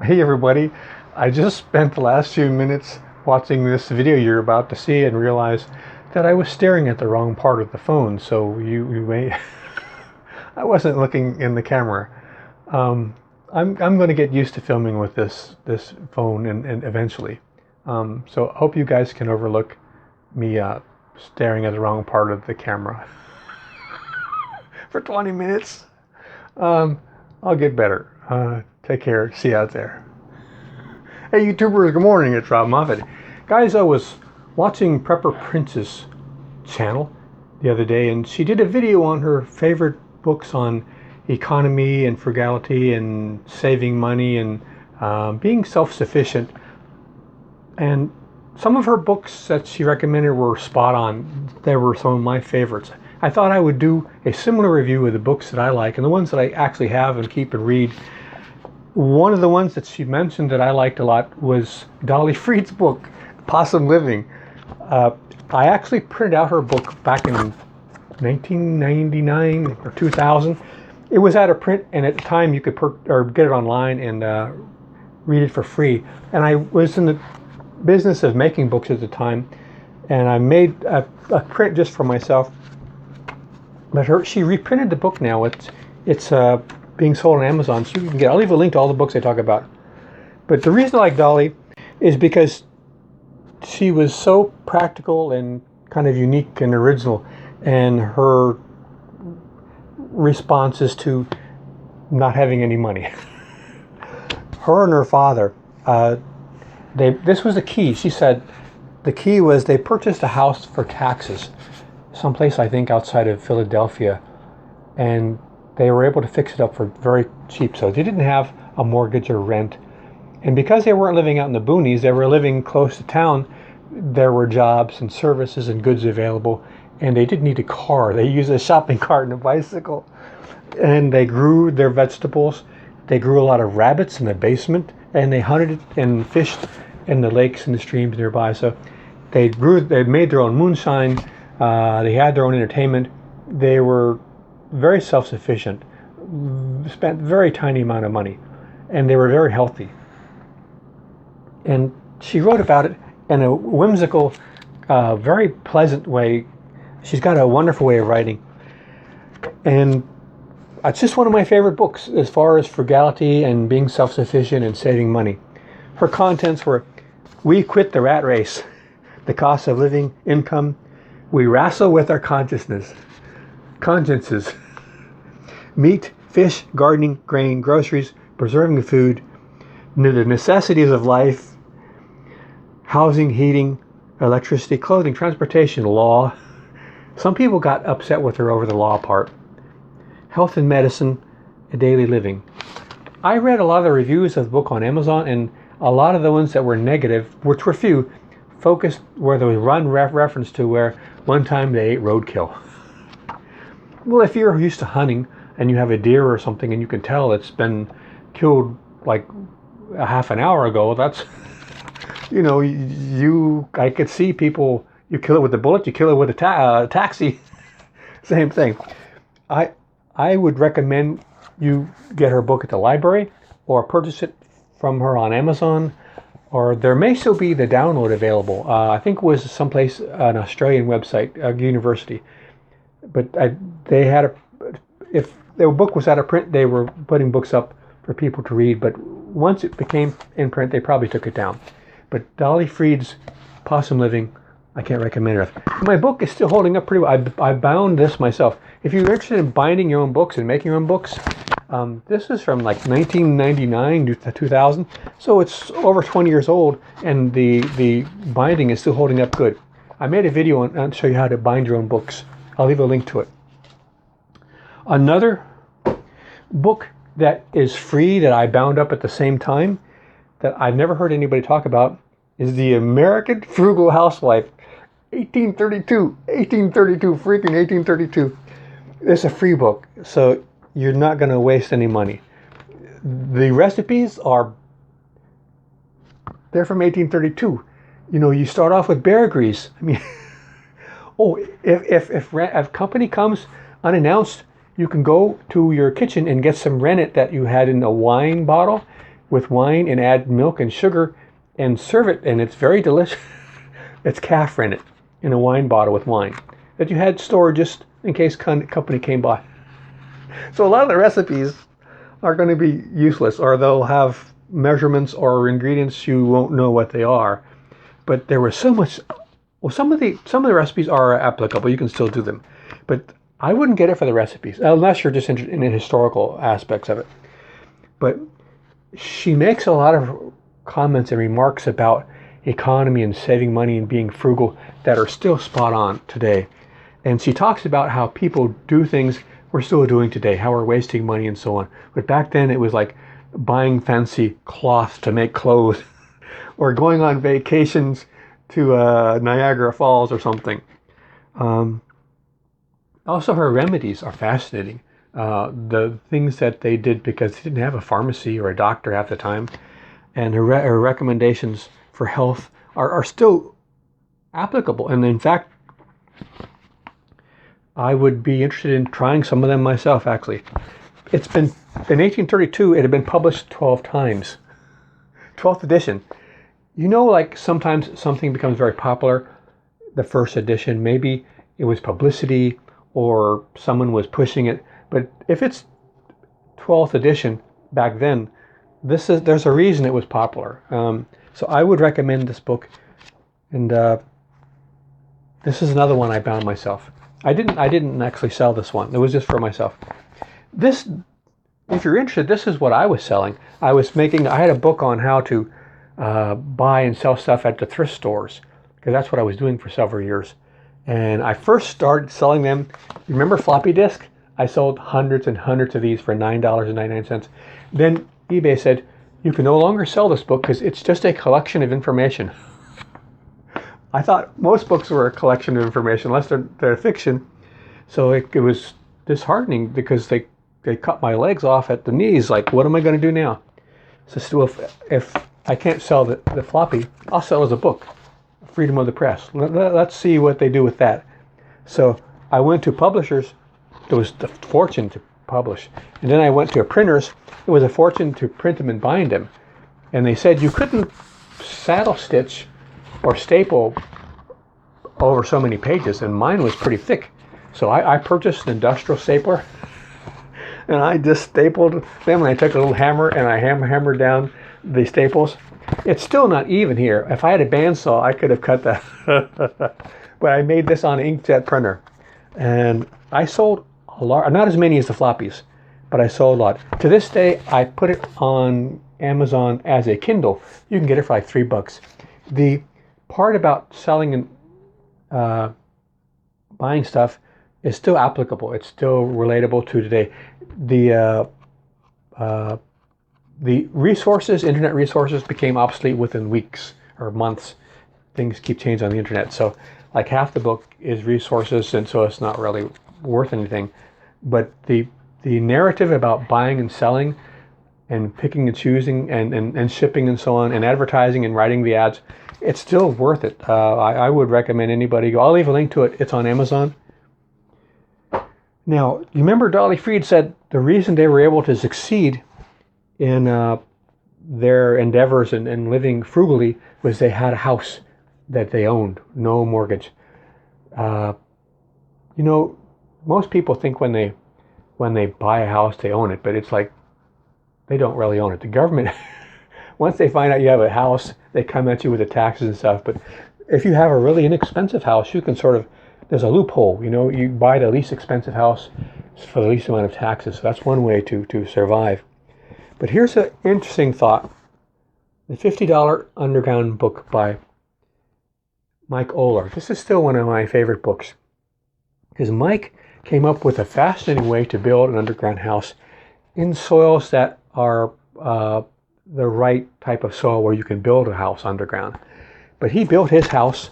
Hey everybody, I just spent the last few minutes watching this video you're about to see and realized that I was staring at the wrong part of the phone, so you may... I wasn't looking in the camera. I'm going to get used to filming with this phone and eventually. So I hope you guys can overlook me staring at the wrong part of the camera for 20 minutes. I'll get better. Take care. See you out there. Hey YouTubers, good morning. It's Robb Moffett. Guys, I was watching Prepper Prince's channel the other day, and she did a video on her favorite books on economy and frugality and saving money and being self-sufficient. And some of her books that she recommended were spot on. They were some of my favorites. I thought I would do a similar review of the books that I like and the ones that I actually have and keep and read. One of the ones that she mentioned that I liked a lot was Dolly Freed's book, Possum Living. I actually printed out her book back in 1999 or 2000. It was out of print, and at the time you could get it online and read it for free. And I was in the business of making books at the time, and I made a print just for myself. But she reprinted the book now. It's being sold on Amazon, so you can get. I'll leave a link to all the books I talk about. But the reason I like Dolly is because she was so practical and kind of unique and original, and her responses to not having any money. Her and her father, this was the key. She said the key was they purchased a house for taxes, someplace I think outside of Philadelphia, and they were able to fix it up for very cheap. So they didn't have a mortgage or rent. And because they weren't living out in the boonies, they were living close to town, there were jobs and services and goods available, and they didn't need a car. They used a shopping cart and a bicycle. And they grew their vegetables. They grew a lot of rabbits in the basement, and they hunted and fished in the lakes and the streams nearby. So they made their own moonshine. They had their own entertainment. They were very self-sufficient, spent very tiny amount of money, and they were very healthy. And she wrote about it in a whimsical, very pleasant way. She's got a wonderful way of writing, and it's just one of my favorite books as far as frugality and being self-sufficient and saving money. Her contents were: we quit the rat race, the cost of living, income, we wrestle with our consciences, meat, fish, gardening, grain, groceries, preserving food, the necessities of life, housing, heating, electricity, clothing, transportation, law. Some people got upset with her over the law part. Health and medicine, and daily living. I read a lot of the reviews of the book on Amazon, and a lot of the ones that were negative, which were few, focused where there was one reference to where one time they ate roadkill. Well, if you're used to hunting and you have a deer or something and you can tell it's been killed like a half an hour ago, that's, I could see people, you kill it with a bullet, you kill it with a taxi, same thing. I would recommend you get her book at the library or purchase it from her on Amazon, or there may still be the download available. I think it was someplace, an Australian website, a university. But if their book was out of print, they were putting books up for people to read. But once it became in print, they probably took it down. But Dolly Freed's Possum Living, I can't recommend it enough. My book is still holding up pretty well. I bound this myself. If you're interested in binding your own books and making your own books, this is from like 1999 to 2000. So it's over 20 years old, and the binding is still holding up good. I made a video on show you how to bind your own books. I'll leave a link to it. Another book that is free that I bound up at the same time that I've never heard anybody talk about is The American Frugal Housewife, 1832, freaking 1832. It's a free book, so you're not going to waste any money. The recipes they're from 1832. You start off with bear grease. I mean, if company comes unannounced, you can go to your kitchen and get some rennet that you had in a wine bottle, with wine and add milk and sugar and serve it, and it's very delicious. It's calf rennet in a wine bottle with wine that you had stored just in case company came by. So a lot of the recipes are going to be useless, or they'll have measurements or ingredients you won't know what they are. But there was so much. Well, some of the recipes are applicable. You can still do them, but I wouldn't get it for the recipes unless you're just interested in the historical aspects of it. But she makes a lot of comments and remarks about economy and saving money and being frugal that are still spot on today. And she talks about how people do things we're still doing today, how we're wasting money and so on. But back then it was like buying fancy cloth to make clothes or going on vacations to Niagara Falls or something. Also, her remedies are fascinating. The things that they did because they didn't have a pharmacy or a doctor half the time. And her recommendations for health are still applicable. And in fact, I would be interested in trying some of them myself, actually. It's been, in 1832, it had been published 12 times. 12th edition. You know, like sometimes something becomes very popular, the first edition, maybe it was publicity or someone was pushing it. But if it's 12th edition back then, there's a reason it was popular. So I would recommend this book. And this is another one I bound myself. I didn't actually sell this one. It was just for myself. This, if you're interested, this is what I was selling. I had a book on how to buy and sell stuff at the thrift stores, because that's what I was doing for several years. And I first started selling them. You remember floppy disk? I sold hundreds and hundreds of these for $9.99. Then eBay said, you can no longer sell this book because it's just a collection of information. I thought most books were a collection of information, unless they're fiction. So it was disheartening because they cut my legs off at the knees. Like, what am I going to do now? So still, if I can't sell the floppy, I'll sell it as a book. Freedom of the press. Let's see what they do with that. So I went to publishers. It was a fortune to publish. And then I went to a printer's. It was a fortune to print them and bind them. And they said you couldn't saddle stitch or staple over so many pages, and mine was pretty thick. So I purchased an industrial stapler, and I just stapled them, and I took a little hammer and I hammered down the staples. It's still not even here. If I had a bandsaw, I could have cut that. But I made this on an inkjet printer, and I sold a lot, not as many as the floppies, but I sold a lot. To this day, I put it on Amazon as a Kindle. You can get it for like $3. The part about selling and buying stuff is still applicable. It's still relatable to today. The resources, internet resources, became obsolete within weeks or months. Things keep changing on the internet. So like half the book is resources, and so it's not really worth anything. But the narrative about buying and selling and picking and choosing and shipping and so on and advertising and writing the ads, it's still worth it. I would recommend anybody go. I'll leave a link to it. It's on Amazon. Now, you remember Dolly Freed said the reason they were able to succeed in their endeavors and living frugally was they had a house that they owned, no mortgage. Most people think when they buy a house they own it, but it's like they don't really own it. The government, once they find out you have a house, they come at you with the taxes and stuff. But if you have a really inexpensive house, you can there's a loophole. You buy the least expensive house for the least amount of taxes. So that's one way to survive. But here's an interesting thought. The $50 Underground book by Mike Oehler. This is still one of my favorite books, because Mike came up with a fascinating way to build an underground house in soils that are the right type of soil where you can build a house underground. But he built his house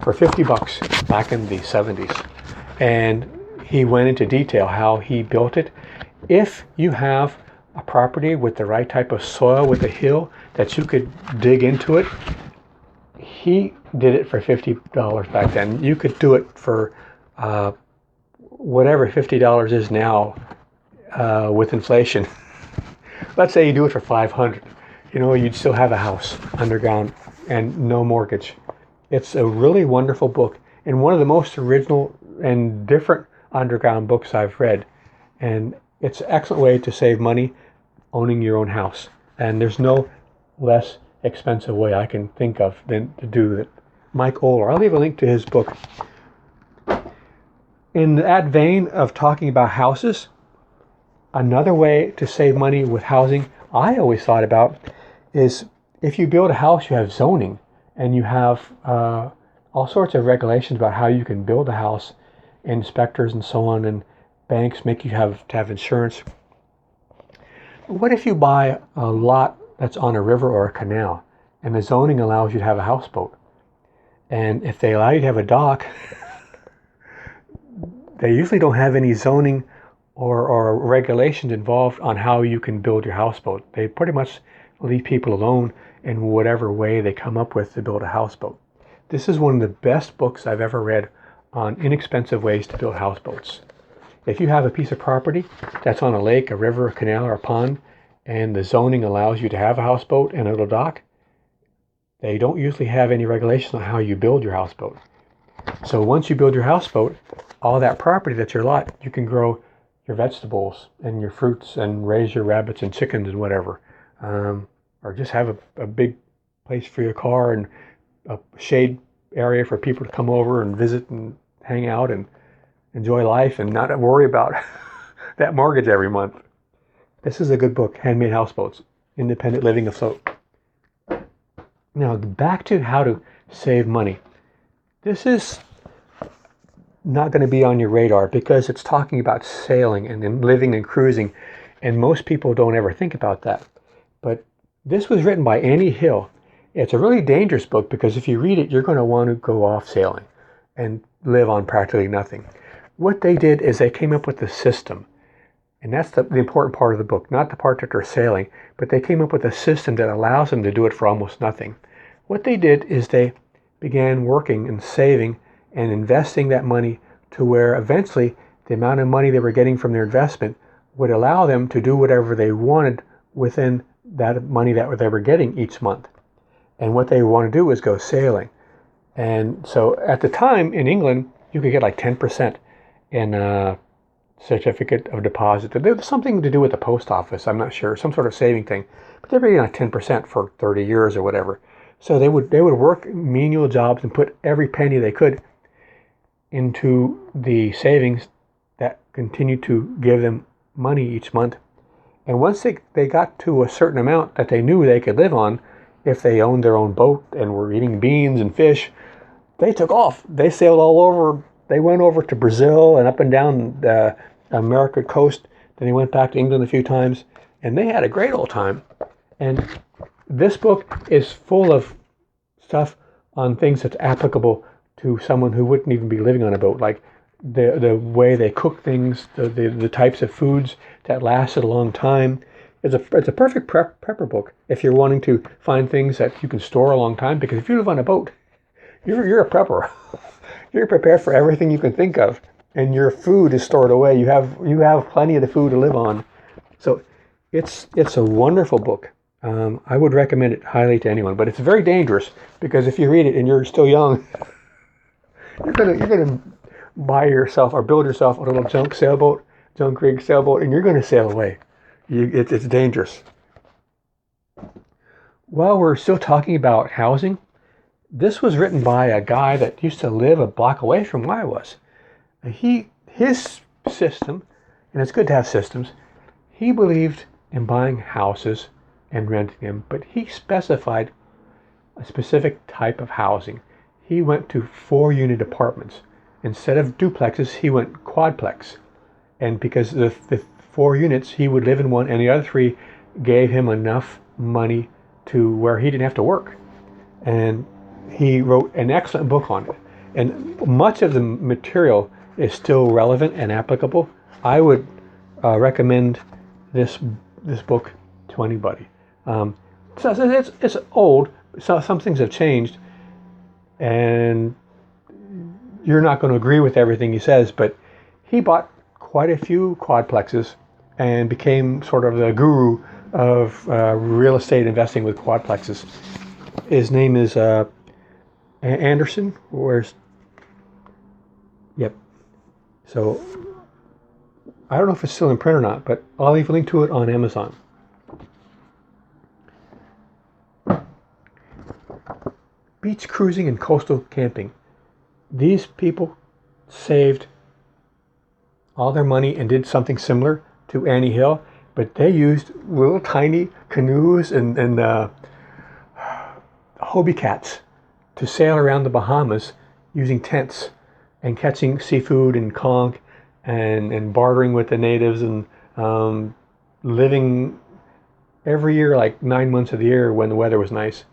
for $50 back in the 70s. And he went into detail how he built it. If you have a property with the right type of soil with a hill that you could dig into it, he did it for $50 back then. You could do it for whatever $50 is now with inflation. Let's say you do it for $500. you'd still have a house underground and no mortgage. It's a really wonderful book and one of the most original and different underground books I've read. And it's an excellent way to save money owning your own house. And there's no less expensive way I can think of than to do it. Mike Oehler. I'll leave a link to his book. In that vein of talking about houses, another way to save money with housing I always thought about is if you build a house, you have zoning and you have all sorts of regulations about how you can build a house, inspectors and so on, and banks make you have to have insurance. What if you buy a lot that's on a river or a canal and the zoning allows you to have a houseboat? And if they allow you to have a dock, they usually don't have any zoning or regulations involved on how you can build your houseboat. They pretty much leave people alone in whatever way they come up with to build a houseboat. This is one of the best books I've ever read on inexpensive ways to build houseboats. If you have a piece of property that's on a lake, a river, a canal, or a pond, and the zoning allows you to have a houseboat and a little dock, they don't usually have any regulations on how you build your houseboat. So once you build your houseboat, all that property that's your lot, you can grow your vegetables and your fruits and raise your rabbits and chickens and whatever. Or just have a big place for your car and a shade area for people to come over and visit and hang out and enjoy life and not worry about that mortgage every month. This is a good book, Handmade Houseboats, Independent Living Afloat. Now, back to how to save money. This is not going to be on your radar because it's talking about sailing and living and cruising, and most people don't ever think about that. But this was written by Annie Hill. It's a really dangerous book because if you read it, you're going to want to go off sailing and live on practically nothing. What they did is they came up with a system. And that's the important part of the book, not the part that they're sailing, but they came up with a system that allows them to do it for almost nothing. What they did is they began working and saving and investing that money to where eventually the amount of money they were getting from their investment would allow them to do whatever they wanted within that money that they were getting each month. And what they want to do is go sailing. And so at the time in England, you could get like 10% in a certificate of deposit. There was something to do with the post office, I'm not sure, some sort of saving thing. But they were getting like 10% for 30 years or whatever. So they would work menial jobs and put every penny they could into the savings that continued to give them money each month. And once they got to a certain amount that they knew they could live on, if they owned their own boat and were eating beans and fish, they took off. They sailed all over. They went over to Brazil and up and down the American coast. Then they went back to England a few times, and they had a great old time. And this book is full of stuff on things that's applicable to someone who wouldn't even be living on a boat, like the way they cook things, the types of foods that lasted a long time. It's a perfect prepper book if you're wanting to find things that you can store a long time, because if you live on a boat, you're a prepper. You're prepared for everything you can think of, and your food is stored away. You have plenty of the food to live on. So it's a wonderful book. I would recommend it highly to anyone, but it's very dangerous because if you read it and you're still young, you're gonna buy yourself or build yourself a little junk rig sailboat, and you're gonna sail away. It's dangerous. While we're still talking about housing, this was written by a guy that used to live a block away from where I was. His system, and it's good to have systems, he believed in buying houses and renting them, but he specified a specific type of housing. He went to 4-unit apartments. Instead of duplexes, he went quadplex. And because the 4 units, he would live in one, and the other 3 gave him enough money to where he didn't have to work. And he wrote an excellent book on it. And much of the material is still relevant and applicable. I would recommend this book to anybody. So it's old. So some things have changed, and you're not going to agree with everything he says, but he bought quite a few quadplexes and became sort of the guru of real estate investing with quadplexes. His name is Anderson. Yep. So I don't know if it's still in print or not, but I'll leave a link to it on Amazon. Beach cruising and coastal camping. These people saved all their money and did something similar to Annie Hill, but they used little tiny canoes and Hobie cats to sail around the Bahamas using tents and catching seafood and conch and bartering with the natives and living every year, like 9 months of the year when the weather was nice,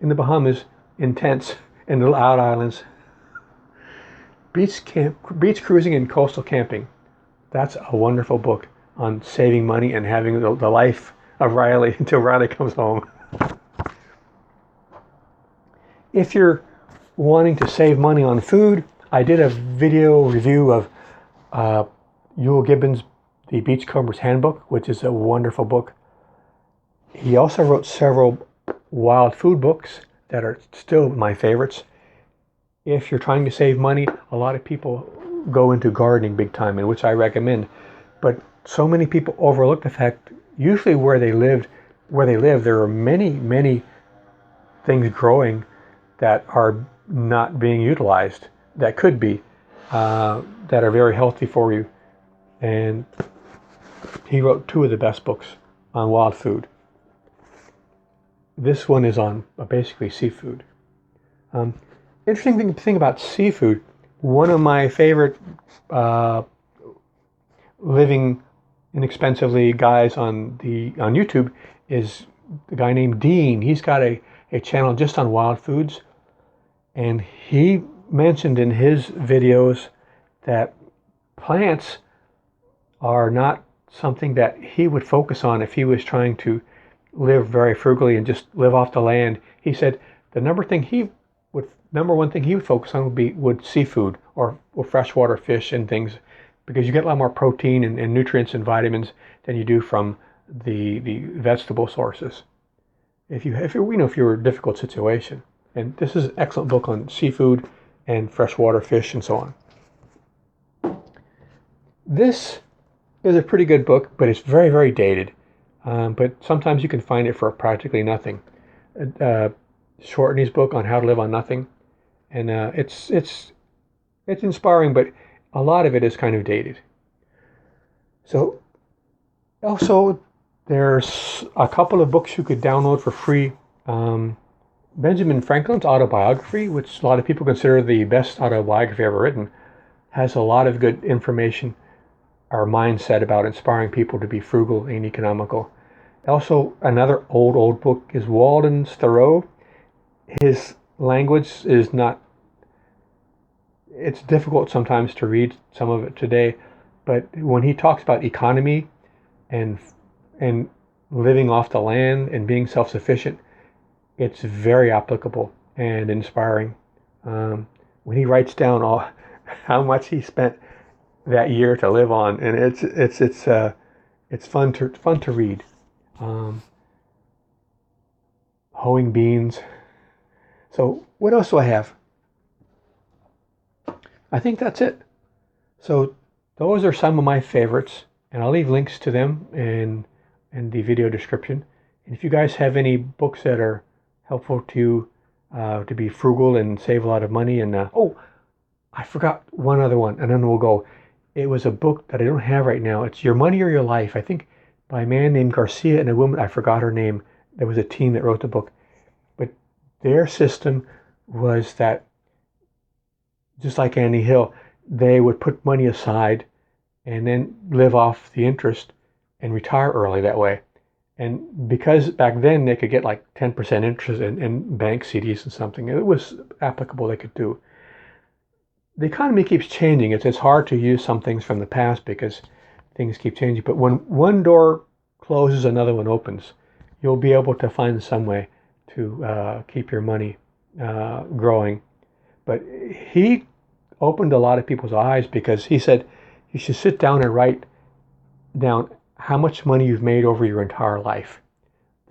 in the Bahamas in tents and little out islands. Beach cruising and coastal camping. That's a wonderful book on saving money and having the life of Riley until Riley comes home. If you're wanting to save money on food, I did a video review of Euell Gibbons' The Beachcomber's Handbook, which is a wonderful book. He also wrote several wild food books that are still my favorites. If you're trying to save money, a lot of people go into gardening big time, and which I recommend. But so many people overlook the fact, usually where they live, there are many things growing that are not being utilized, that could be, that are very healthy for you. And he wrote 2 of the best books on wild food. This one is on basically seafood. Interesting thing about seafood, one of my favorite living inexpensively guys on YouTube is a guy named Deane. He's got a channel just on wild foods, and he mentioned in his videos that plants are not something that he would focus on if he was trying to live very frugally and just live off the land. He said the number one thing he would focus on would seafood or freshwater fish and things, because you get a lot more protein and nutrients and vitamins than you do from the vegetable sources. If you're in a difficult situation. And this is an excellent book on seafood and freshwater fish and so on. This is a pretty good book, but it's very, very dated. But sometimes you can find it for practically nothing. Shortney's book on how to live on nothing, and it's inspiring, but a lot of it is kind of dated. So also there's a couple of books you could download for free. Benjamin Franklin's Autobiography, which a lot of people consider the best autobiography ever written, has a lot of good information or mindset about inspiring people to be frugal and economical. Also, another old book is Walden's Thoreau. His language is not, it's difficult sometimes to read some of it today, but when he talks about economy and living off the land and being self-sufficient, it's very applicable and inspiring. When he writes down how much he spent that year to live on, and it's fun to read. Hoeing beans. So what else do I have? I think that's it. So those are some of my favorites, and I'll leave links to them in the video description. And if you guys have any books that are helpful to be frugal and save a lot of money, and I forgot one other one, and then we'll go. It was a book that I don't have right now. It's Your Money or Your Life, I think, by a man named Garcia and a woman, I forgot her name. There was a team that wrote the book. But their system was that, just like Annie Hill, they would put money aside and then live off the interest and retire early that way. And because back then they could get like 10% interest in bank CDs and something, it was applicable, they could do. The economy keeps changing. It's hard to use some things from the past because things keep changing. But when one door closes, another one opens. You'll be able to find some way to keep your money growing. But he opened a lot of people's eyes, because he said you should sit down and write down how much money you've made over your entire life.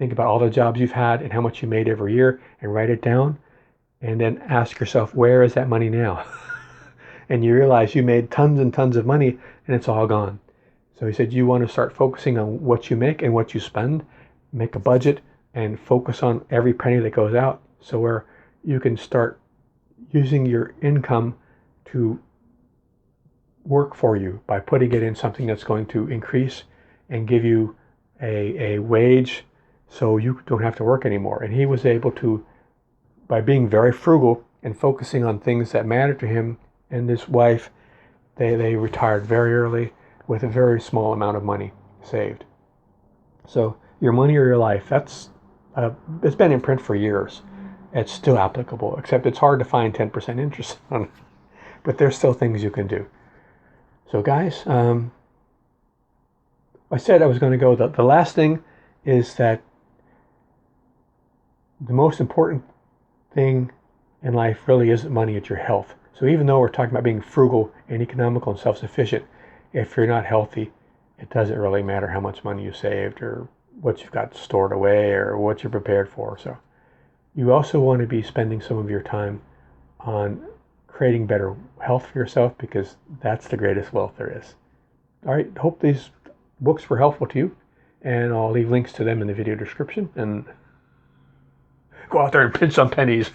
think about all the jobs you've had and how much you made every year and write it down. And then ask yourself, where is that money now? And you realize you made tons and tons of money and it's all gone. So he said, you want to start focusing on what you make and what you spend, make a budget and focus on every penny that goes out. So where you can start using your income to work for you by putting it in something that's going to increase and give you a wage so you don't have to work anymore. And he was able to, by being very frugal and focusing on things that matter to him and his wife, they retired very early with a very small amount of money saved. So your money or your life, that's it's been in print for years. It's still applicable, except it's hard to find 10% interest on it. But there's still things you can do. So guys, I said I was going to go. The last thing is that the most important thing in life really isn't money, it's your health. So even though we're talking about being frugal and economical and self-sufficient, if you're not healthy, it doesn't really matter how much money you saved or what you've got stored away or what you're prepared for. So you also want to be spending some of your time on creating better health for yourself, because that's the greatest wealth there is. All right, hope these books were helpful to you, and I'll leave links to them in the video description, and go out there and pinch some pennies.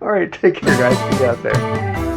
All right, take care, guys. Be out there.